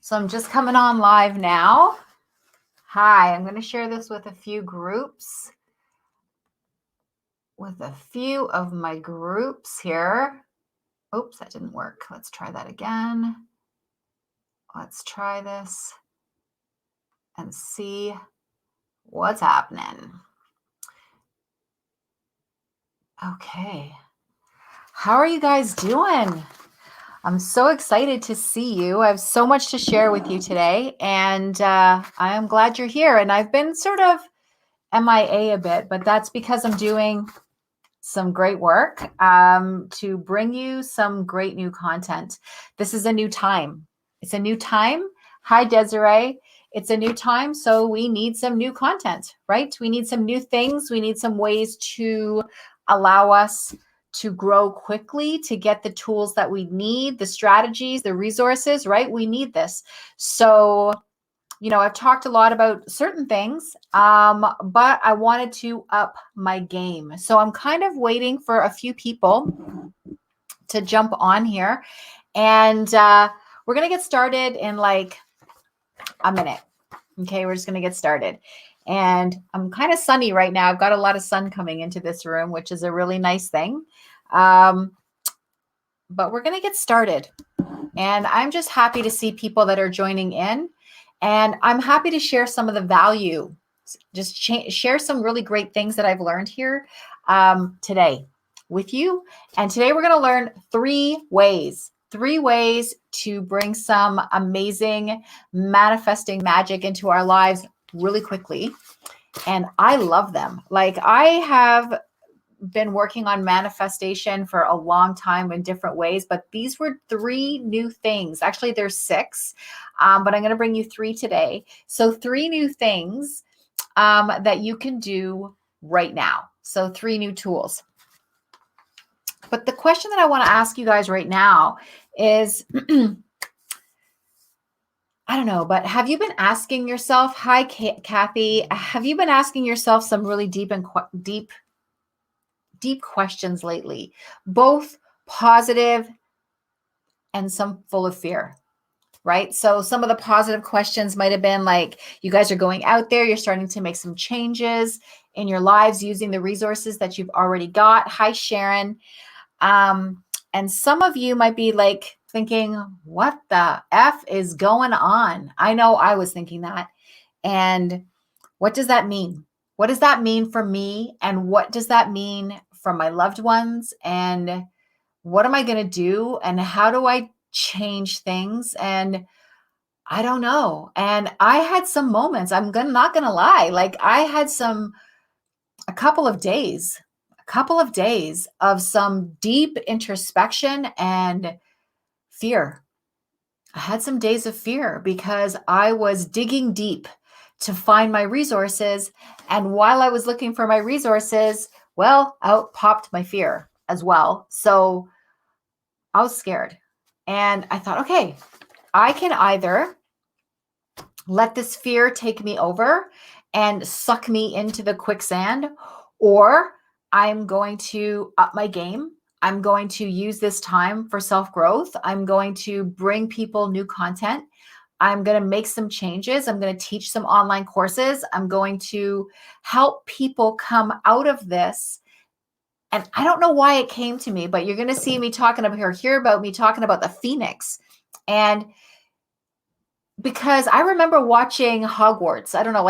So I'm just coming on live now. Hi, I'm going to share this with a few groups, with a few of my groups here. Oops, that didn't work. Let's try that again. Let's try this and see what's happening. Okay. How are you guys doing? I'm so excited to see you. I have so much to share with you today, and I am glad you're here. And I've been sort of MIA a bit, but that's because I'm doing some great work to bring you some great new content. This is a new time. It's a new time. Hi, Desiree. It's a new time, so we need some new content, right? We need some new things. We need some ways to allow us to grow quickly, to get the tools that we need, the strategies, the resources, right? We need this. So I've talked a lot about certain things, but I wanted to up my game. So I'm kind of waiting for a few people to jump on here. And we're going to get started in like a minute. Okay, we're just going to get started. And I'm kind of sunny right now. I've got a lot of sun coming into this room, which is a really nice thing. But we're going to get started. And I'm just happy to see people that are joining in. And I'm happy to share some of the value, just share some really great things that I've learned here today with you. And today we're going to learn three ways to bring some amazing manifesting magic into our lives really quickly. And I love them. Like, I have been working on manifestation for a long time in different ways, but these were three new things. Actually, there's six, but I'm going to bring you three today. So three new things that you can do right now. So three new tools. But the question that I want to ask you guys right now is, I don't know, but have you been asking yourself, hi, Kathy, have you been asking yourself some really deep questions lately, both positive and some full of fear, right? So some of the positive questions might have been like, you guys are going out there, you're starting to make some changes in your lives using the resources that you've already got. Hi, Sharon. And some of you might be like thinking, what the F is going on? I know I was thinking that. And what does that mean? What does that mean for me? And what does that mean for my loved ones? And what am I going to do? And how do I change things? And I don't know. And I had some moments, not going to lie. Like, I had a couple of days of some deep introspection and fear. I had some days of fear because I was digging deep to find my resources. And while I was looking for my resources, well, out popped my fear as well. So I was scared. And I thought, okay, I can either let this fear take me over and suck me into the quicksand, or I'm going to up my game. I'm going to use this time for self-growth. I'm going to bring people new content. I'm going to make some changes. I'm going to teach some online courses. I'm going to help people come out of this. And I don't know why it came to me, but you're going to see me talking about hear about me talking about the Phoenix. And because I remember watching Hogwarts, I don't know,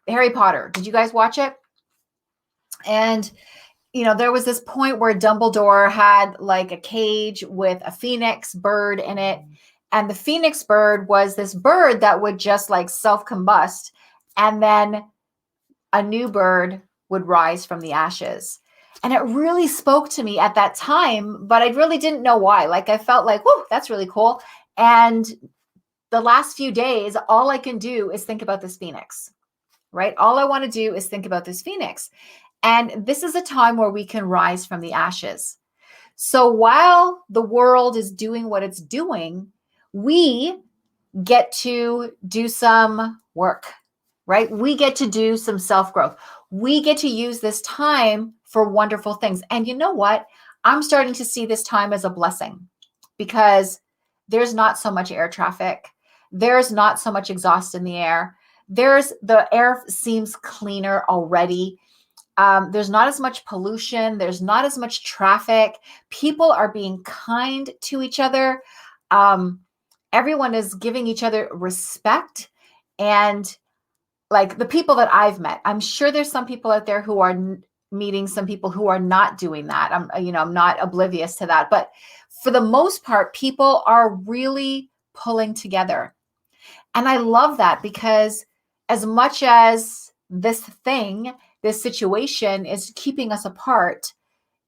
Harry Potter. Did you guys watch it? And there was this point where Dumbledore had like a cage with a phoenix bird in it. And the phoenix bird was this bird that would just like self-combust. And then a new bird would rise from the ashes. And it really spoke to me at that time, but I really didn't know why. Like, I felt like, whoa, that's really cool. And the last few days, all I can do is think about this phoenix, right? All I want to do is think about this phoenix. And this is a time where we can rise from the ashes. So while the world is doing what it's doing, we get to do some work, right? We get to do some self-growth. We get to use this time for wonderful things. And you know what? I'm starting to see this time as a blessing, because there's not so much air traffic. There's not so much exhaust in the air. The air seems cleaner already. There's not as much pollution. There's not as much traffic. People are being kind to each other. Everyone is giving each other respect. And like the people that I've met, I'm sure there's some people out there who are meeting some people who are not doing that. I'm not oblivious to that. But for the most part, people are really pulling together. And I love that, because as much as this situation is keeping us apart,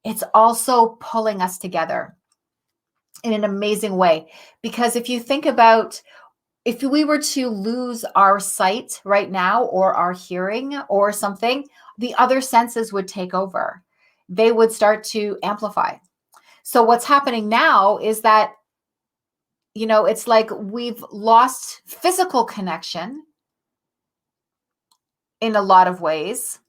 it's also pulling us together in an amazing way. Because if you think about, if we were to lose our sight right now, or our hearing or something, the other senses would take over. They would start to amplify. So what's happening now is that, it's like we've lost physical connection in a lot of ways.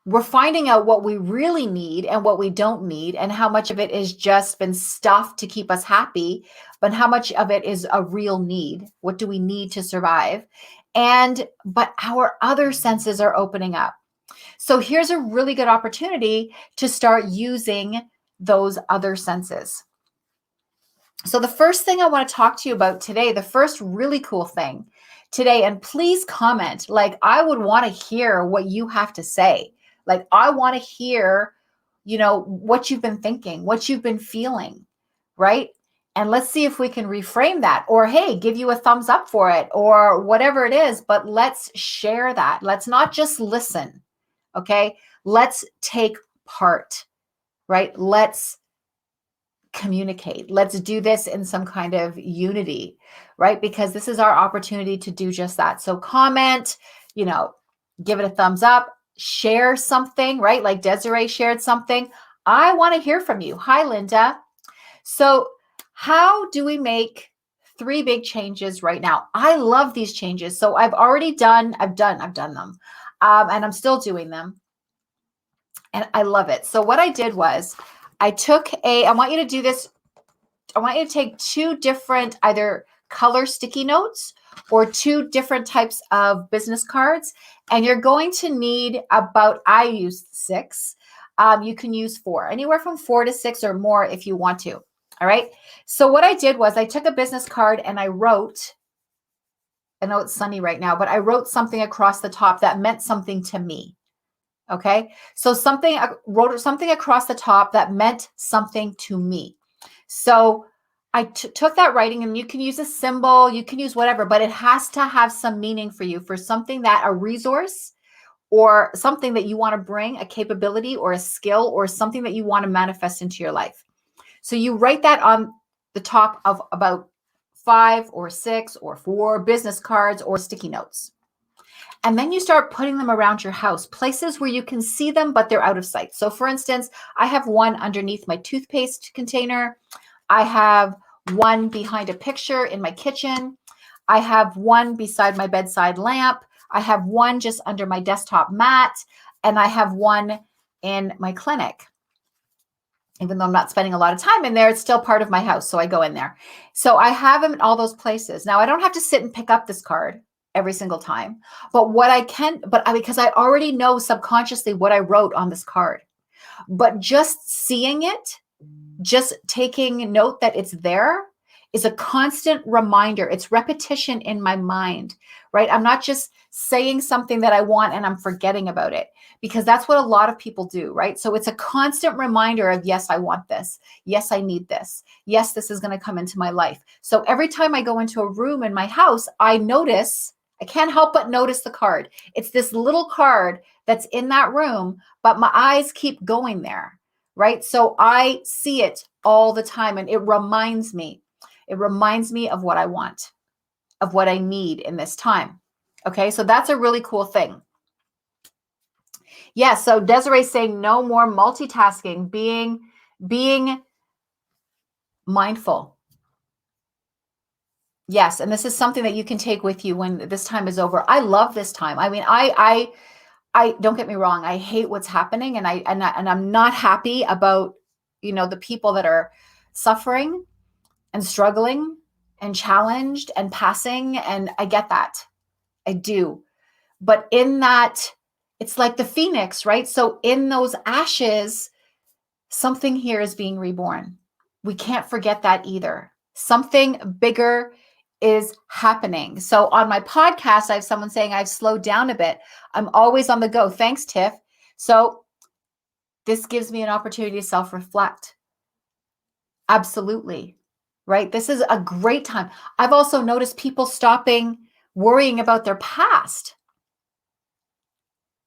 We're finding out what we really need and what we don't need, and how much of it is just been stuffed to keep us happy, but how much of it is a real need. What do we need to survive? But our other senses are opening up. So here's a really good opportunity to start using those other senses. So the first thing I want to talk to you about today, the first really cool thing today, and please comment, like I would want to hear what you have to say. Like I want to hear, what you've been thinking, what you've been feeling, right? And let's see if we can reframe that, or hey, give you a thumbs up for it, or whatever it is, but let's share that. Let's not just listen, okay? Let's take part, right? Let's communicate. Let's do this in some kind of unity, right? Because this is our opportunity to do just that. So comment, give it a thumbs up, share something, right? Like Desiree shared something. I want to hear from you. Hi, Linda. So how do we make 3 big changes right now? I love these changes. So I've done them, and I'm still doing them. And I love it. So what I did was I want you to do this. I want you to take 2 different either color sticky notes or 2 different types of business cards. And you're going to need I used 6. You can use 4, anywhere from 4 to 6 or more if you want to. All right. So what I did was I took a business card and I wrote, I know it's sunny right now, but I wrote something across the top that meant something to me. Okay. So I wrote something across the top that meant something to me. So I took that writing, and you can use a symbol, you can use whatever, but it has to have some meaning for you, for something a resource or something that you want to bring, a capability or a skill or something that you want to manifest into your life. So you write that on the top of about 5 or 6 or 4 business cards or sticky notes. And then you start putting them around your house, places where you can see them, but they're out of sight. So for instance, I have one underneath my toothpaste container. I have one behind a picture in my kitchen. I have one beside my bedside lamp. I have one just under my desktop mat. And I have one in my clinic. Even though I'm not spending a lot of time in there, it's still part of my house. So I go in there. So I have them in all those places. Now I don't have to sit and pick up this card every single time, but because I already know subconsciously what I wrote on this card, but just seeing it, just taking note that it's there is a constant reminder. It's repetition in my mind, right? I'm not just saying something that I want and I'm forgetting about it, because that's what a lot of people do, right? So it's a constant reminder of, yes, I want this. Yes, I need this. Yes, this is going to come into my life. So every time I go into a room in my house, I can't help but notice the card. It's this little card that's in that room, but my eyes keep going there, right? So I see it all the time, and it reminds me of what I want, of what I need in this time. Okay, so that's a really cool thing. Yeah, so Desiree's saying no more multitasking, being mindful. Yes, and this is something that you can take with you when this time is over. I love this time. I mean, I don't get me wrong. I hate what's happening, and I'm not happy about, the people that are suffering and struggling. and challenged and passing. And I get that. I do. But in that, it's like the phoenix, right? So in those ashes, something here is being reborn. We can't forget that either. Something bigger is happening. So on my podcast, I have someone saying I've slowed down a bit. I'm always on the go. Thanks, Tiff. So this gives me an opportunity to self-reflect. Absolutely. Right? This is a great time. I've also noticed people stopping worrying about their past,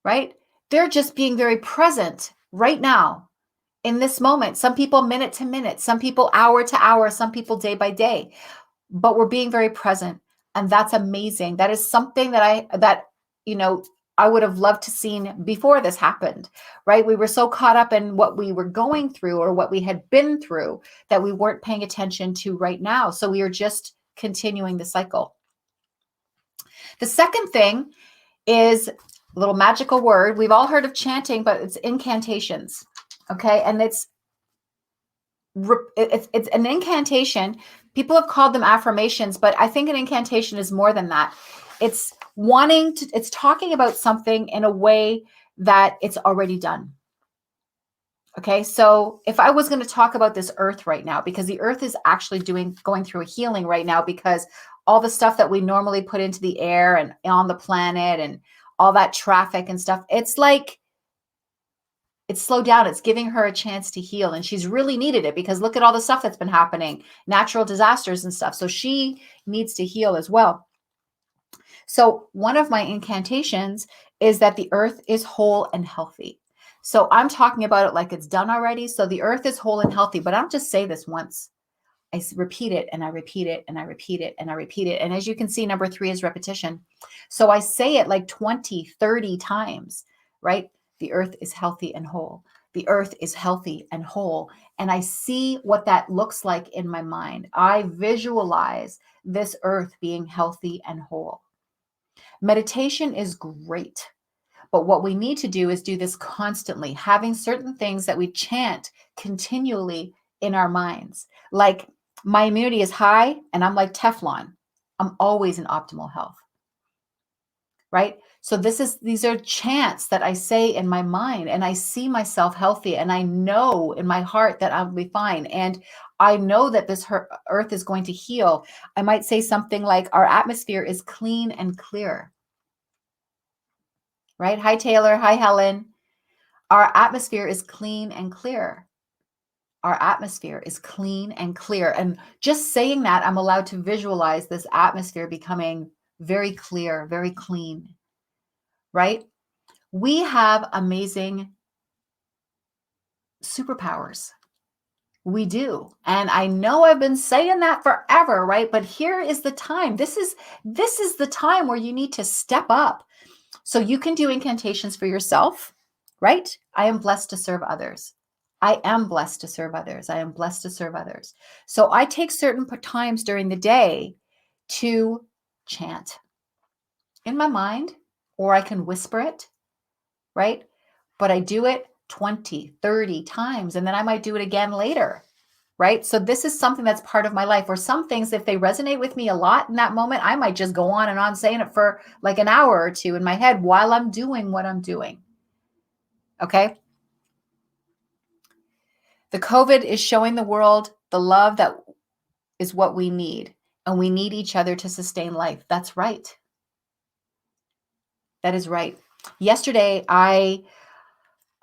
right? They're just being very present right now in this moment. Some people minute to minute, some people hour to hour, some people day by day, but we're being very present. And that's amazing. That is something that I would have loved to seen before this happened, right? We were so caught up in what we were going through or what we had been through that we weren't paying attention to right now. So we are just continuing the cycle. The second thing is a little magical word. We've all heard of chanting, but it's incantations. Okay. And it's an incantation. People have called them affirmations, but I think an incantation is more than that. It's talking about something in a way that it's already done. Okay. So if I was going to talk about this earth right now, because the earth is actually going through a healing right now, because all the stuff that we normally put into the air and on the planet and all that traffic and stuff, it's like, it's slowed down. It's giving her a chance to heal. And she's really needed it because look at all the stuff that's been happening, natural disasters and stuff. So she needs to heal as well. So one of my incantations is that the earth is whole and healthy. So I'm talking about it like it's done already. So the earth is whole and healthy, but I don't just say this once. I repeat it and I repeat it and I repeat it and I repeat it. And as you can see, number 3 is repetition. So I say it like 20, 30 times, right? The earth is healthy and whole. The earth is healthy and whole. And I see what that looks like in my mind. I visualize this earth being healthy and whole. Meditation is great. But what we need to do is do this constantly, having certain things that we chant continually in our minds. Like my immunity is high and I'm like Teflon. I'm always in optimal health. Right? So these are chants that I say in my mind and I see myself healthy and I know in my heart that I'll be fine. And I know that this earth is going to heal. I might say something like our atmosphere is clean and clear. Right? Hi, Taylor. Hi, Helen. Our atmosphere is clean and clear. Our atmosphere is clean and clear. And just saying that, I'm allowed to visualize this atmosphere becoming very clear, very clean, right? We have amazing superpowers. We do. And I know I've been saying that forever, right? But here is the time. This is the time where you need to step up. So you can do incantations for yourself, right? I am blessed to serve others. I am blessed to serve others. I am blessed to serve others. So I take certain times during the day to chant in my mind, or I can whisper it, right? But I do it 20, 30 times, and then I might do it again later, right? So this is something that's part of my life, or some things, if they resonate with me a lot in that moment, I might just go on and on saying it for like an hour or two in my head while I'm doing what I'm doing. Okay. The COVID is showing the world the love that is what we need. And we need each other to sustain life. That's right. That is right. Yesterday, I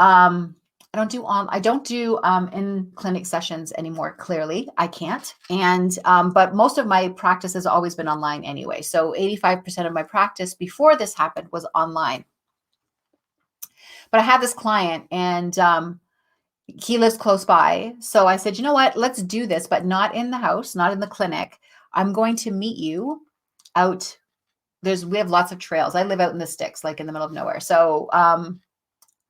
don't do in clinic sessions anymore. Clearly, I can't. And but most of my practice has always been online anyway. So 85% of my practice before this happened was online. But I had this client, and he lives close by. So I said, you know what? Let's do this, but not in the house, not in the clinic. I'm going to meet you out. We have lots of trails. I live out in the sticks, like in the middle of nowhere. So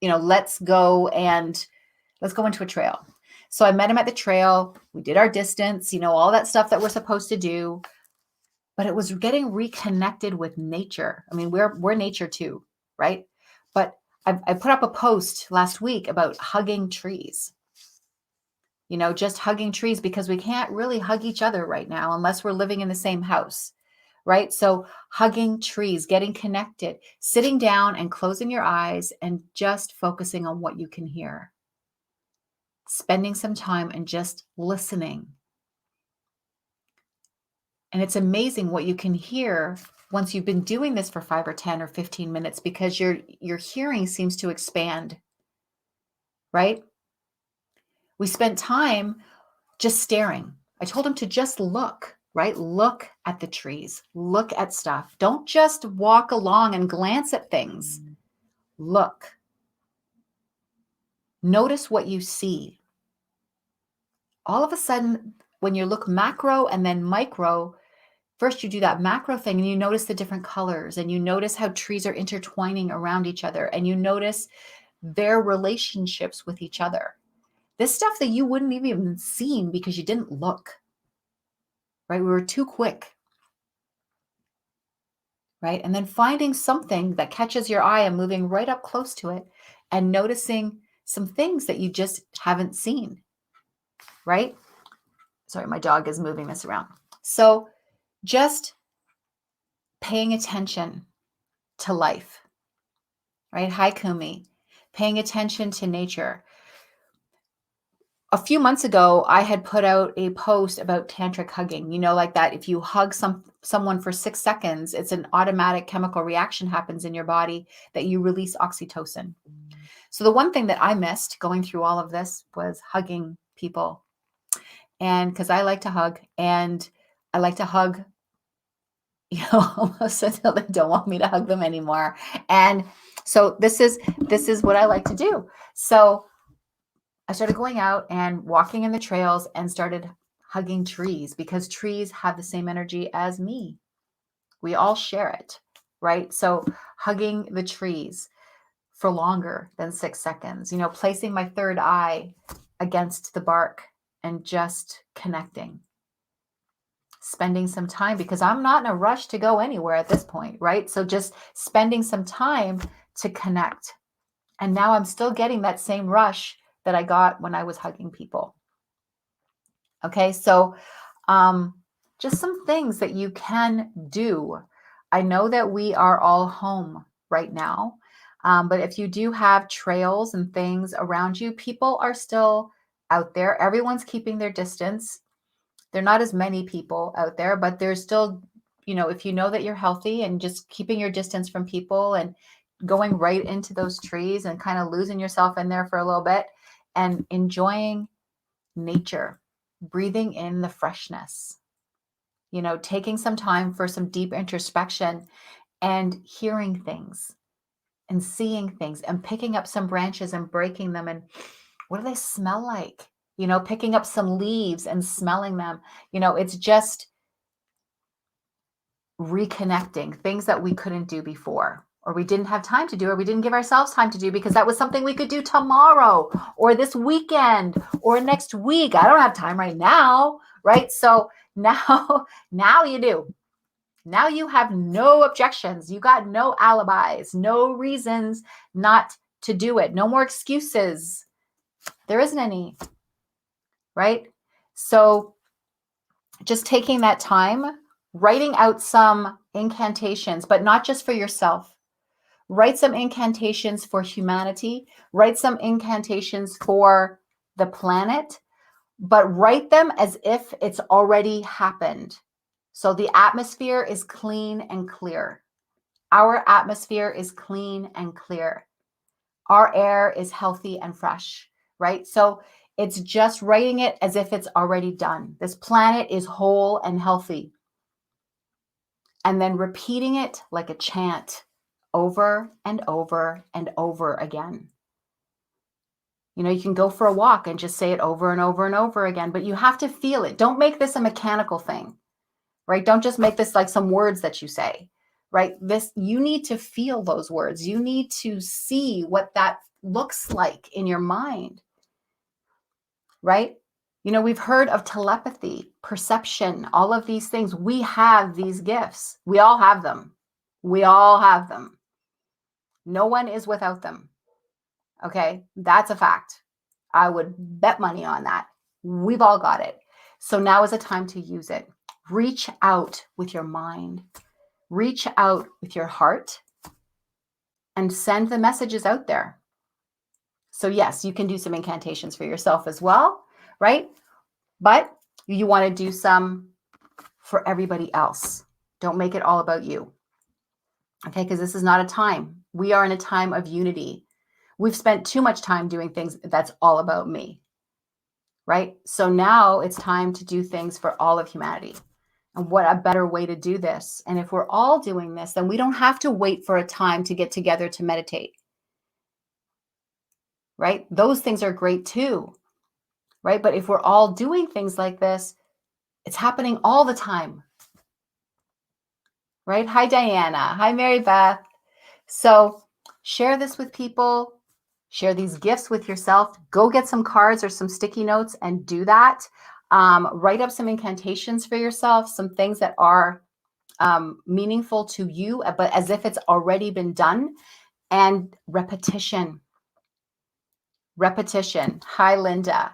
let's go into a trail. So I met him at the trail. We did our distance, all that stuff that we're supposed to do. But it was getting reconnected with nature. I mean, we're nature too, right? But I put up a post last week about hugging trees. just hugging trees, because we can't really hug each other right now unless we're living in the same house, right? So hugging trees, getting connected, sitting down and closing your eyes and just focusing on what you can hear, spending some time and just listening. And it's amazing what you can hear once you've been doing this for 5 or 10 or 15 minutes, because your hearing seems to expand, right? We spent time just staring. I told him to just look, right? Look at the trees, look at stuff. Don't just walk along and glance at things. Look. Notice what you see. All of a sudden, when you look macro and then micro, first you do that macro thing and you notice the different colors, and you notice how trees are intertwining around each other, and you notice their relationships with each other. This stuff that you wouldn't have even seen because you didn't look, right? We were too quick, right? And then finding something that catches your eye and moving right up close to it and noticing some things that you just haven't seen, right? Sorry, my dog is moving this around. So just paying attention to life, right? Hi, Kumi. Paying attention to nature. A few months ago, I had put out a post about tantric hugging, like that. If you hug someone for 6 seconds, it's an automatic chemical reaction happens in your body that you release oxytocin. So the one thing that I missed going through all of this was hugging people. And because I like to hug, and I like to hug, almost until they don't want me to hug them anymore. And so this is what I like to do. So I started going out and walking in the trails and started hugging trees, because trees have the same energy as me. We all share it, right? So hugging the trees for longer than 6 seconds, placing my third eye against the bark and just connecting, spending some time, because I'm not in a rush to go anywhere at this point, right? So just spending some time to connect. And now I'm still getting that same rush that I got when I was hugging people. Okay, so just some things that you can do. I know that we are all home right now, but if you do have trails and things around you, people are still out there. Everyone's keeping their distance. There are not as many people out there, but there's still, if you know that you're healthy and just keeping your distance from people and going right into those trees and kind of losing yourself in there for a little bit and enjoying nature, breathing in the freshness, taking some time for some deep introspection and hearing things and seeing things and picking up some branches and breaking them. And what do they smell like? Picking up some leaves and smelling them. It's just reconnecting things that we couldn't do before, or we didn't have time to do, or we didn't give ourselves time to do because that was something we could do tomorrow or this weekend or next week. I don't have time right now, right? So now you do. Now you have no objections. You got no alibis, no reasons not to do it. No more excuses. There isn't any, right? So just taking that time, writing out some incantations, but not just for yourself. Write some incantations for humanity. Write some incantations for the planet, but write them as if it's already happened. So the atmosphere is clean and clear. Our atmosphere is clean and clear. Our air is healthy and fresh, right? So it's just writing it as if it's already done. This planet is whole and healthy. And then repeating it like a chant over and over and over again. You can go for a walk and just say it over and over and over again, but you have to feel it. Don't make this a mechanical thing, right? Don't just make this like some words that you say, right? You need to feel those words. You need to see what that looks like in your mind, right? We've heard of telepathy, perception, all of these things. We have these gifts. We all have them. We all have them. No one is without them. Okay, that's a fact. I would bet money on that. We've all got it. So now is a time to use it. Reach out with your mind. Reach out with your heart and send the messages out there. So yes, you can do some incantations for yourself as well, right? But you want to do some for everybody else. Don't make it all about you. Okay, because this is not a time. We are in a time of unity. We've spent too much time doing things that's all about me, right? So now it's time to do things for all of humanity. And what a better way to do this. And if we're all doing this, then we don't have to wait for a time to get together to meditate, right? Those things are great too, right? But if we're all doing things like this, it's happening all the time, right? Hi, Diana. Hi, Mary Beth. So share this with people. Share these gifts with yourself. Go get some cards or some sticky notes and do that. Write up some incantations for yourself, some things that are meaningful to you, but as if it's already been done. And repetition. Repetition. Hi, Linda.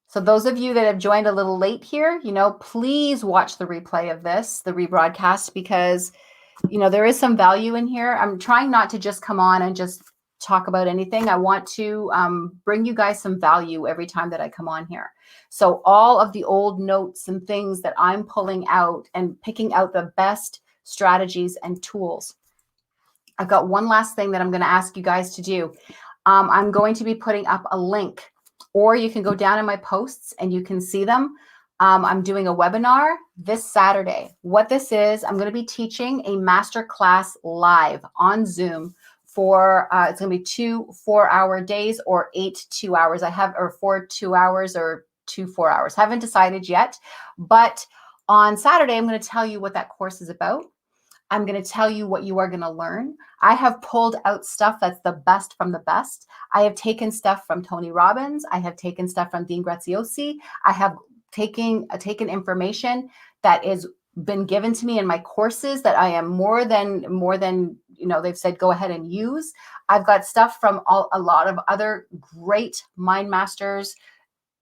So those of you that have joined a little late here, please watch the replay of this, the rebroadcast, because, there is some value in here. I'm trying not to just come on and just talk about anything. I want to bring you guys some value every time that I come on here. So all of the old notes and things that I'm pulling out and picking out the best strategies and tools. I've got one last thing that I'm going to ask you guys to do. I'm going to be putting up a link, or you can go down in my posts and you can see them. I'm doing a webinar this Saturday. What this is, I'm going to be teaching a masterclass live on Zoom for, it's going to be 2 4-hour days or 8 2 hours. Or 4 2 hours or 2 4 hours. Haven't decided yet, but on Saturday, I'm going to tell you what that course is about. I'm going to tell you what you are going to learn. I have pulled out stuff that's the best from the best. I have taken stuff from Tony Robbins. I have taken stuff from Dean Graziosi. I have taken information that is been given to me in my courses that I am more than they've said go ahead and use. I've got stuff from a lot of other great mind masters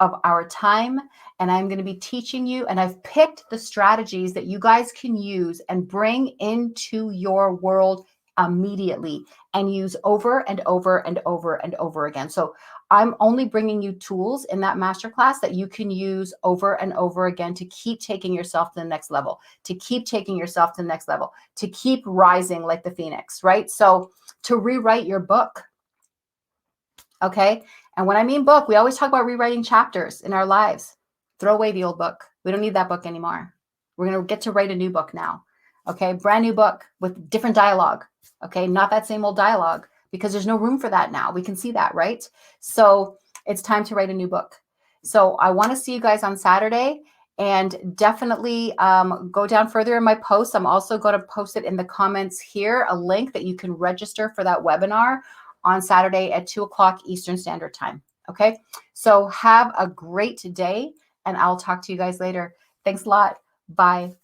of our time, and I'm going to be teaching you, and I've picked the strategies that you guys can use and bring into your world immediately and use over and over and over and over again. So I'm only bringing you tools in that masterclass that you can use over and over again to keep taking yourself to the next level, to keep taking yourself to the next level, to keep rising like the phoenix, right? So to rewrite your book. Okay. And when I mean book, we always talk about rewriting chapters in our lives. Throw away the old book. We don't need that book anymore. We're going to get to write a new book now. Okay. Brand new book with different dialogue. Okay. Not that same old dialogue, because there's no room for that now. We can see that, right? So it's time to write a new book. So I want to see you guys on Saturday, and definitely go down further in my posts. I'm also going to post it in the comments here, a link that you can register for that webinar on Saturday at 2:00 Eastern Standard Time. Okay. So have a great day, and I'll talk to you guys later. Thanks a lot. Bye.